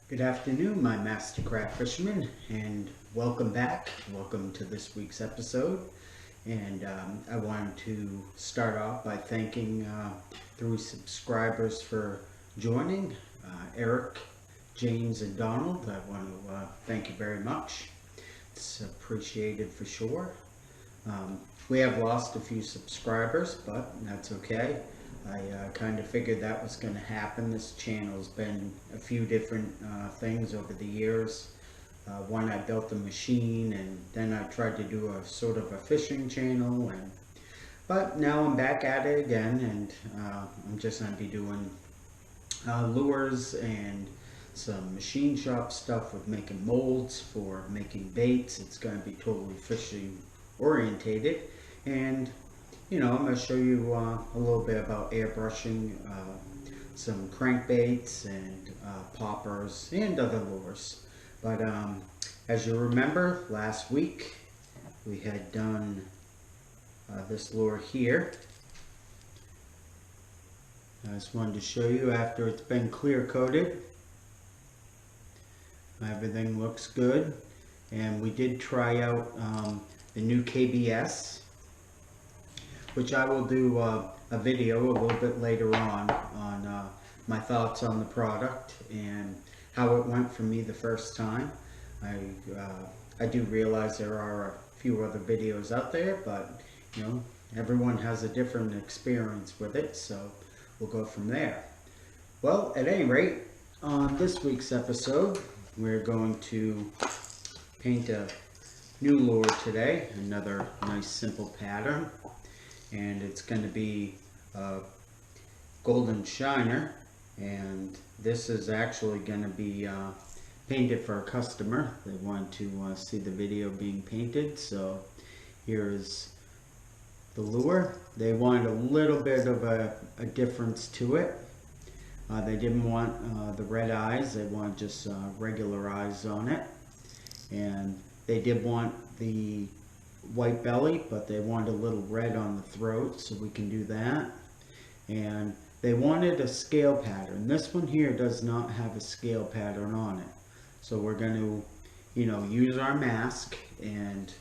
Good afternoon, my Mastercraft fishermen, and welcome back. Welcome to this week's episode. And I wanted to start off by thanking 3 subscribers for joining. Eric, James, and Donald. I want to thank you very much. It's appreciated for sure. We have lost a few subscribers, but that's okay. I kind of figured that was going to happen. This channel's been a few different things over the years. One, I built a machine, and then I tried to do a sort of a fishing channel, but now I'm back at it again, and I'm just going to be doing lures and some machine shop stuff with making molds for making baits. It's going to be totally fishing orientated, and I'm going to show you a little bit about airbrushing, some crankbaits and poppers and other lures. But as you remember, last week we had done this lure here. I just wanted to show you after it's been clear coated. Everything looks good, and we did try out the new KBS, which I will do a video a little bit later on my thoughts on the product and how it went for me the first time. I do realize there are a few other videos out there, but everyone has a different experience with it, so we'll go from there. Well, at any rate, on this week's episode, we're going to paint a new lure today, another nice simple pattern. And it's going to be a golden shiner, and this is actually going to be painted for a customer. They want to see the video being painted, so here's the lure. They wanted a little bit of a difference to it. They didn't want the red eyes, they want just regular eyes on it, and they did want the white belly, but they wanted a little red on the throat, so we can do that. And they wanted a scale pattern. This one here does not have a scale pattern on it, so we're going to use our mask, and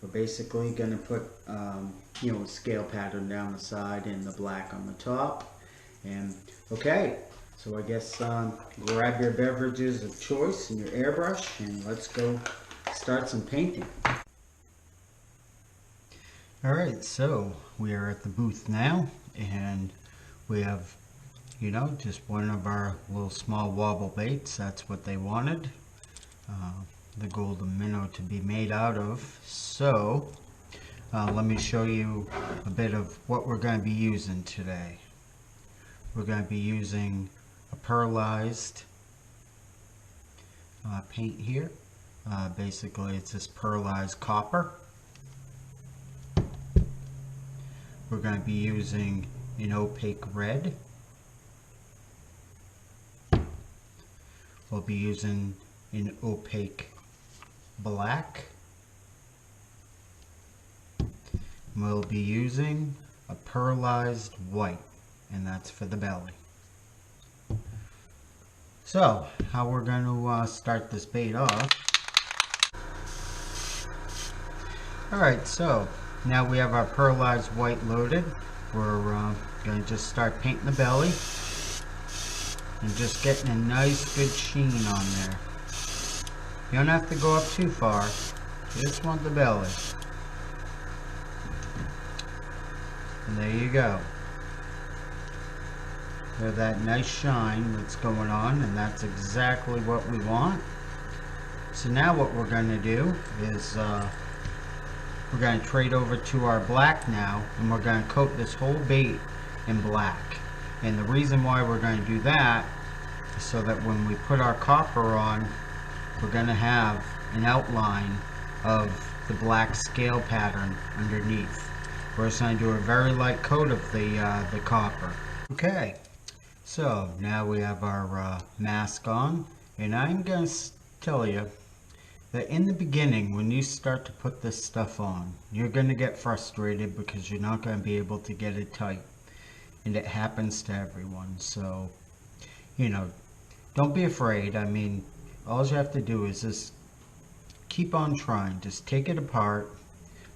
we're basically going to put a scale pattern down the side and the black on the top. And okay, so I guess grab your beverages of choice and your airbrush, and let's go start some painting. Alright, so we are at the booth now, and we have, just one of our little small wobble baits. That's what they wanted, the golden minnow to be made out of. So, let me show you a bit of what we're going to be using today. We're going to be using a pearlized paint here. Basically, it's this pearlized copper. We're going to be using an opaque red. We'll be using an opaque black. We'll be using a pearlized white, and that's for the belly. So, how we're going to start this bait off. Alright, so now we have our pearlized white loaded. We're going to just start painting the belly and just getting a nice good sheen on there. You don't have to go up too far, you just want the belly. And there you go. There's that nice shine that's going on, and that's exactly what we want. So now what we're going to do is we're going to trade over to our black now, and we're going to coat this whole bait in black. And the reason why we're going to do that is so that when we put our copper on, we're going to have an outline of the black scale pattern underneath. We're just going to do a very light coat of the copper. Okay, so now we have our mask on, and I'm going to tell you that in the beginning, when you start to put this stuff on, you're going to get frustrated because you're not going to be able to get it tight. And it happens to everyone. So, don't be afraid. I mean, all you have to do is just keep on trying. Just take it apart,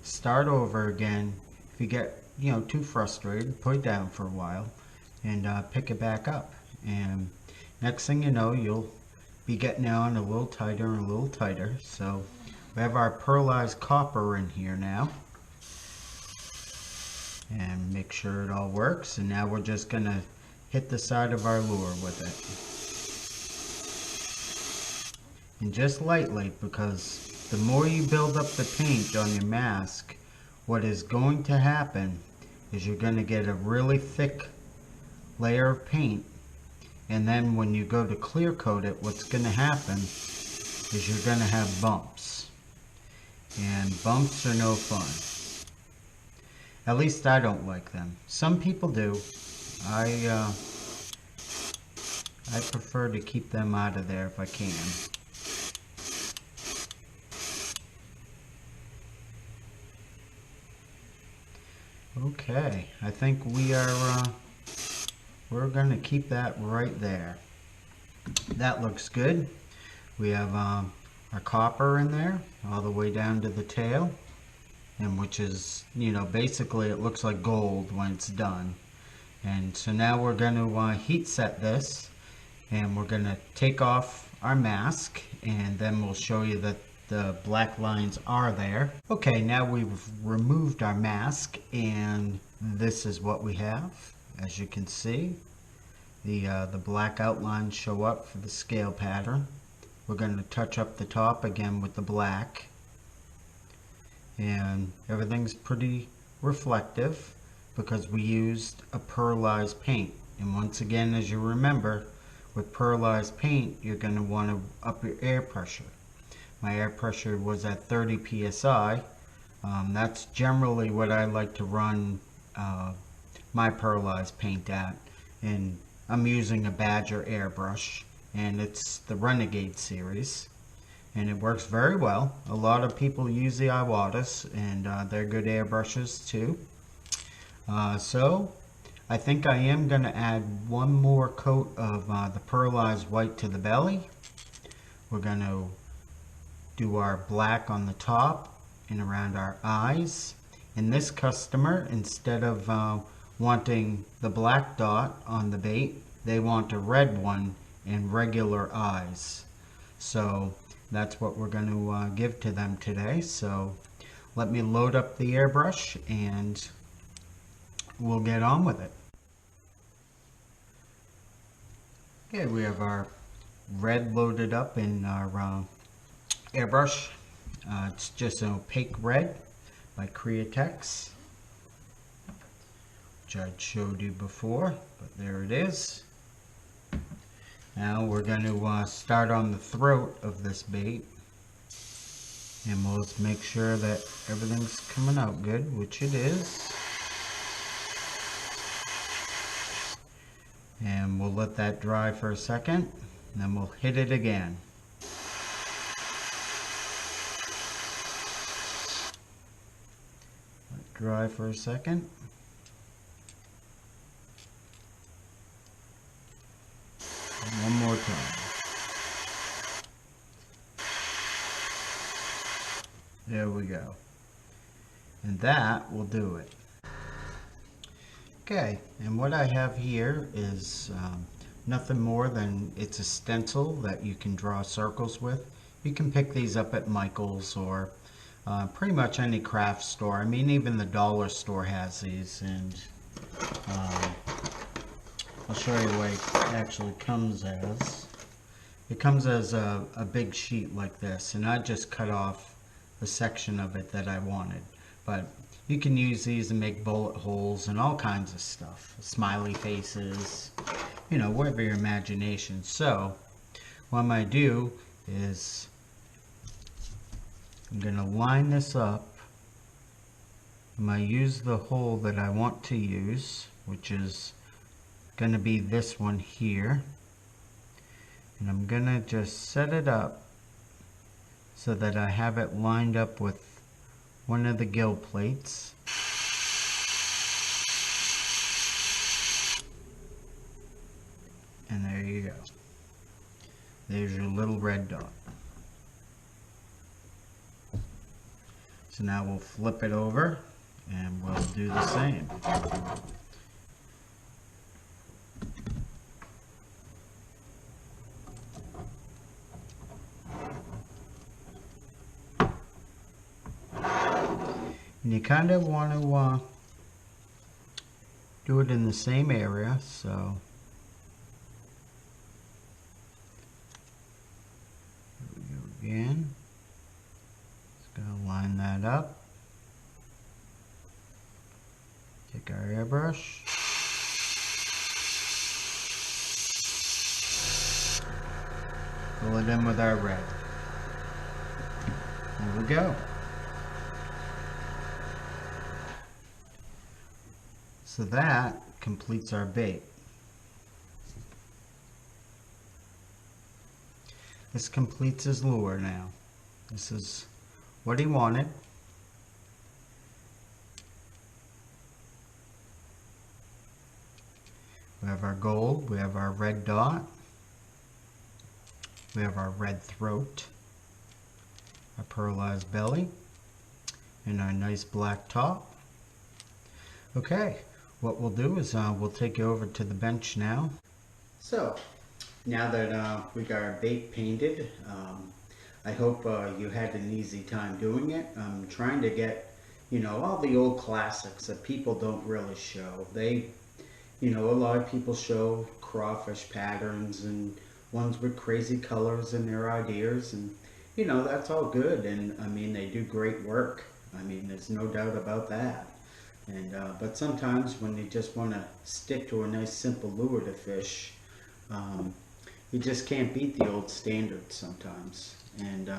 start over again. If you get, too frustrated, put it down for a while and pick it back up. And next thing you know, you'll be getting on a little tighter and a little tighter. So we have our pearlized copper in here now. And make sure it all works. And now we're just going to hit the side of our lure with it. And just lightly, because the more you build up the paint on your mask, what is going to happen is you're going to get a really thick layer of paint. And then when you go to clear coat it, what's going to happen is you're going to have bumps. And bumps are no fun. At least I don't like them. Some people do. I prefer to keep them out of there if I can. Okay, I think we're gonna keep that right there. That looks good. We have our copper in there all the way down to the tail, and which is, basically it looks like gold when it's done. And so now we're going to heat set this, and we're going to take off our mask, and then we'll show you that the black lines are there. Okay, now we've removed our mask, and this is what we have. As you can see, the black outlines show up for the scale pattern. We're going to touch up the top again with the black, and everything's pretty reflective because we used a pearlized paint. And once again, as you remember, with pearlized paint, you're going to want to up your air pressure. My air pressure was at 30 psi. That's generally what I like to run my pearlized paint at, and I'm using a Badger airbrush, and it's the Renegade series, and it works very well. A lot of people use the Iwatas, and they're good airbrushes too. So I think I am going to add one more coat of the pearlized white to the belly. We're going to do our black on the top and around our eyes. And this customer, instead of wanting the black dot on the bait, they want a red one and regular eyes. So that's what we're going to give to them today. So let me load up the airbrush and we'll get on with it. Okay, we have our red loaded up in our airbrush. It's just an opaque red by Createx, which I'd showed you before, but there it is. Now we're going to start on the throat of this bait, and we'll just make sure that everything's coming out good, which it is. And we'll let that dry for a second, and then we'll hit it again. Let it dry for a second. And one more time. There we go. And that will do it. Okay, and what I have here is nothing more than it's a stencil that you can draw circles with. You can pick these up at Michael's or pretty much any craft store. I mean, even the dollar store has these, and I'll show you what it actually comes as. It comes as a big sheet like this, and I just cut off a section of it that I wanted. But you can use these to make bullet holes and all kinds of stuff. Smiley faces, whatever your imagination. So what I'm going to do is I'm going to line this up. I'm going to use the hole that I want to use, which is going to be this one here. And I'm going to just set it up so that I have it lined up with one of the gill plates. And there you go. There's your little red dot. So now we'll flip it over and we'll do the same. And you kind of want to do it in the same area, so here we go again. Just gonna line that up. Take our airbrush. Fill it in with our red. There we go. So that completes our bait. This completes his lure now. This is what he wanted. We have our gold, we have our red dot, we have our red throat, our pearlized belly, and our nice black top. Okay, what we'll do is we'll take you over to the bench now. So, now that we got our bait painted, I hope you had an easy time doing it. I'm trying to get, you know, all the old classics that people don't really show. You know, a lot of people show crawfish patterns and ones with crazy colors and their ideas, and you know, that's all good, and I mean, they do great work. I mean, there's no doubt about that. And but sometimes when you just want to stick to a nice simple lure to fish, you just can't beat the old standards sometimes. And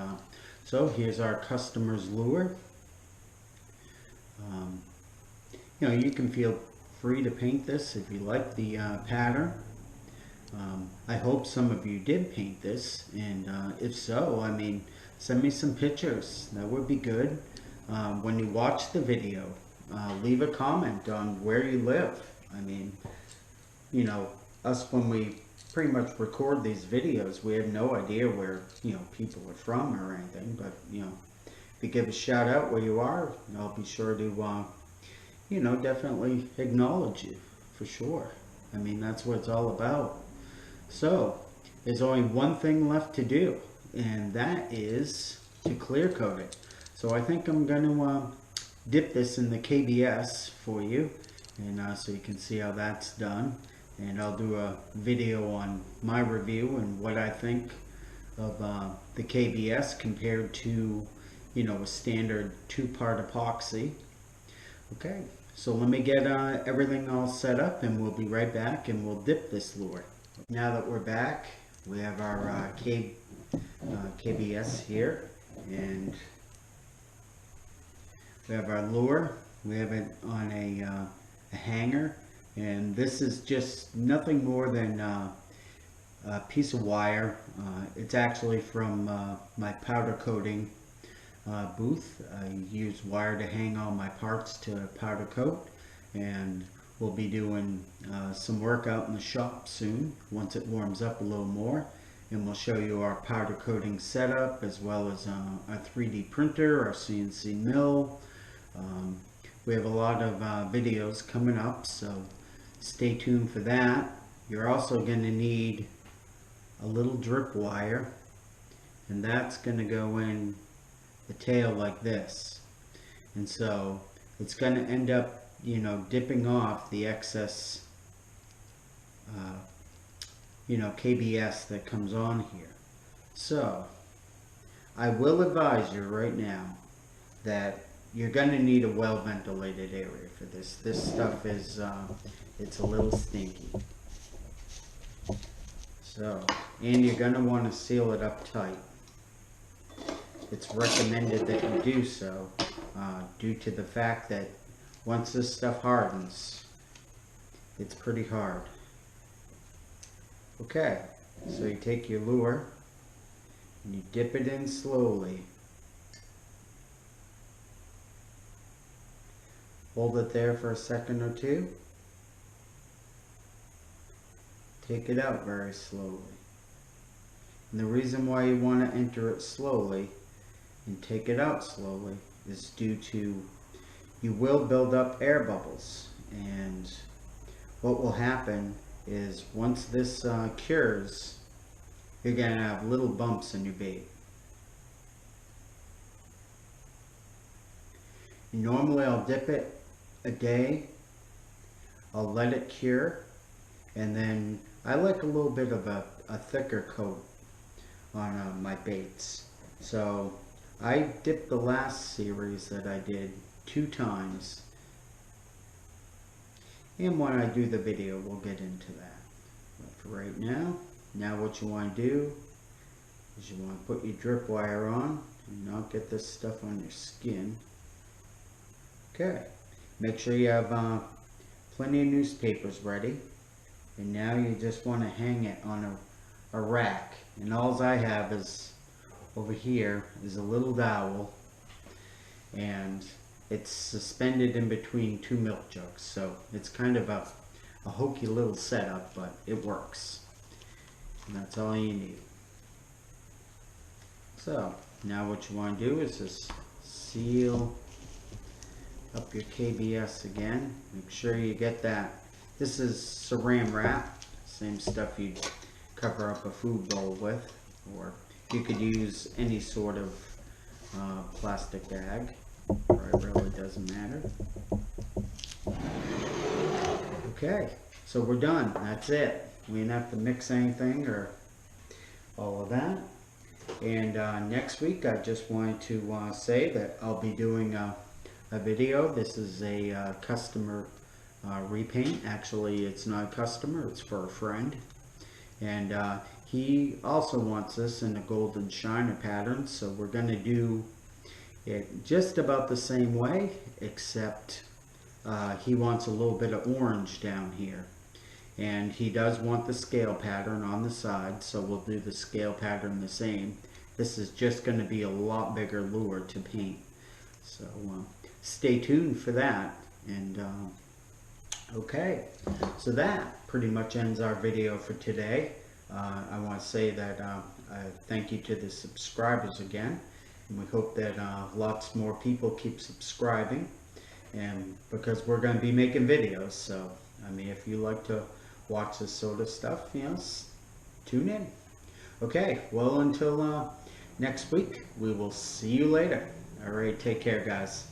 so here's our customer's lure. You know, you can feel free to paint this if you like the pattern. I hope some of you did paint this, and if so, I mean, send me some pictures. That would be good. When you watch the video, leave a comment on where you live. I mean, you know, us, when we pretty much record these videos, we have no idea where, you know, people are from or anything, but you know, if you give a shout out where you are, I'll be sure to you know, definitely acknowledge you for sure. I mean, that's what it's all about. So there's only one thing left to do, and that is to clear coat it. So I think I'm going to dip this in the KBS for you, and so you can see how that's done. And I'll do a video on my review and what I think of the KBS compared to, you know, a standard 2-part epoxy. Okay, so let me get everything all set up, and we'll be right back, and we'll dip this lure. Now that we're back, we have our KBS here, and we have our lure. We have it on a hanger, and this is just nothing more than a piece of wire. It's actually from my powder coating booth. I use wire to hang all my parts to powder coat, and we'll be doing some work out in the shop soon once it warms up a little more, and we'll show you our powder coating setup as well as our 3D printer, our CNC mill. We have a lot of videos coming up, so stay tuned for that. You're also going to need a little drip wire, and that's going to go in the tail like this, and so it's going to end up, you know, dipping off the excess you know, KBS that comes on here. So I will advise you right now that you're going to need a well ventilated area for this. This stuff is it's a little stinky. So, and you're going to want to seal it up tight. It's recommended that you do so due to the fact that once this stuff hardens, it's pretty hard. Okay, so you take your lure and you dip it in slowly. Hold it there for a second or two. Take it out very slowly. And the reason why you want to enter it slowly and take it out slowly is due to you will build up air bubbles, and what will happen is once this cures, you're going to have little bumps in your bait. And normally I'll dip it a day, I'll let it cure, and then I like a little bit of a thicker coat on my baits. So I dipped the last series that I did 2 times, and when I do the video we'll get into that. But for right now what you want to do is you want to put your drip wire on and not get this stuff on your skin. Okay, make sure you have plenty of newspapers ready, and now you just want to hang it on a rack, and all I have is over here is a little dowel, and it's suspended in between 2 milk jugs, so it's kind of a hokey little setup, but it works, and that's all you need. So now what you want to do is just seal up your KBS again. Make sure you get that. This is saran wrap, same stuff you'd cover up a food bowl with, or you could use any sort of plastic bag. It really doesn't matter. Okay, so we're done. That's it. We didn't have to mix anything or all of that. And next week I just wanted to say that I'll be doing a video. This is a customer repaint. Actually, it's not a customer, it's for a friend, and he also wants this in a golden shiner pattern, so we're going to do it just about the same way, except he wants a little bit of orange down here, and he does want the scale pattern on the side, so we'll do the scale pattern the same. This is just going to be a lot bigger lure to paint, so stay tuned for that. And okay, so that pretty much ends our video for today. I want to say that I thank you to the subscribers again, and we hope that lots more people keep subscribing, and because we're going to be making videos. So I mean, if you like to watch this sort of stuff, you know, tune in. Okay, well, until next week, we will see you later. All right, take care, guys.